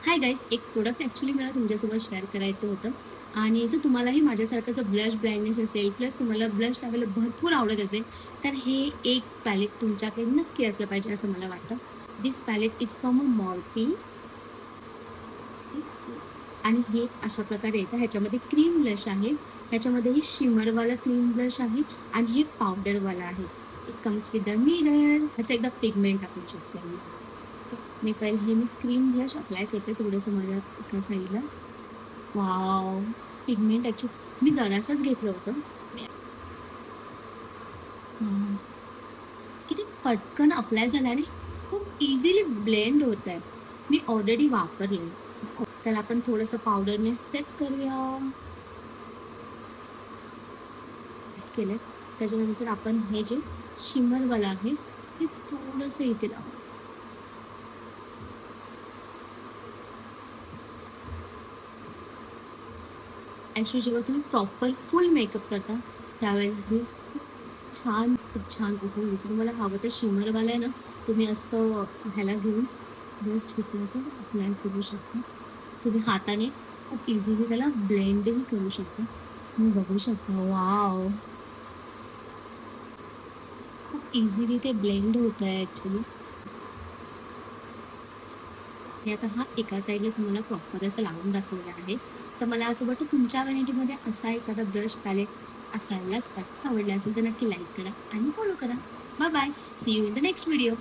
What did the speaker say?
Hi guys, एक product actually मला तुमच्यासोबत शेअर करायचं होतं. आणि जर तुम्हालाही माझ्यासारखं जर ब्लश ब्लाइंडनेस असेल, प्लस तुम्हाला ब्लश लावायला भरपूर आवडत असेल, तर हे एक पॅलेट तुमच्याकडे नक्की असलं पाहिजे असं मला वाटतं. This palette is from a Morphe. आणि हे अशा प्रकारे येतं. ह्याच्यामध्ये क्रीम ब्लश आहे, ह्याच्यामध्येही शिमरवाला क्रीम ब्लश आहे आणि हे पावडरवाला आहे. It comes with the mirror. ह्याचं एकदा पिगमेंट आपण चेक करूया. मी पहिले हे क्रीम ब्लश अप्लाय करते थोडंसं माझ्या एका साईडला. वाव, पिगमेंट ॲक्च्युली मी जरासंच घेतलं होतं. वाव, किती पटकन अप्लाय झालं आणि खूप इझिली ब्लेंड होत आहे. मी ऑलरेडी वापरले. तर आपण थोडंसं पावडरने सेट करूया. केलं त्याच्यानंतर आपण हे जे शिमरवाला आहे हे थोडंसं इथे लावू. ॲक्च्युली जेव्हा तुम्ही प्रॉपर फुल मेकअप करता त्यावेळेला हे खूप छान उठून दिसतं. तुम्हाला हवं तर शिमरवाला आहे ना, तुम्ही असं ह्याला घेऊन जस्ट इथे असं अप्लाय करू शकता. तुम्ही हाताने खूप इझिली त्याला ब्लेंडही करू शकता. तुम्ही बघू शकता. वाव, खूप इझिली ते ब्लेंड होत आहे ॲक्च्युली. आणि आता हा एका साईडला तुम्हाला प्रॉपर असं लावून दाखवलं आहे. तर मला असं वाटतं तुमच्या व्हॅनिटीमध्ये असा एखादा ब्रश पॅलेट असायलाच पाहिजे. आवडला असेल तर नक्की लाईक करा आणि फॉलो करा. Bye bye. See you in the next video.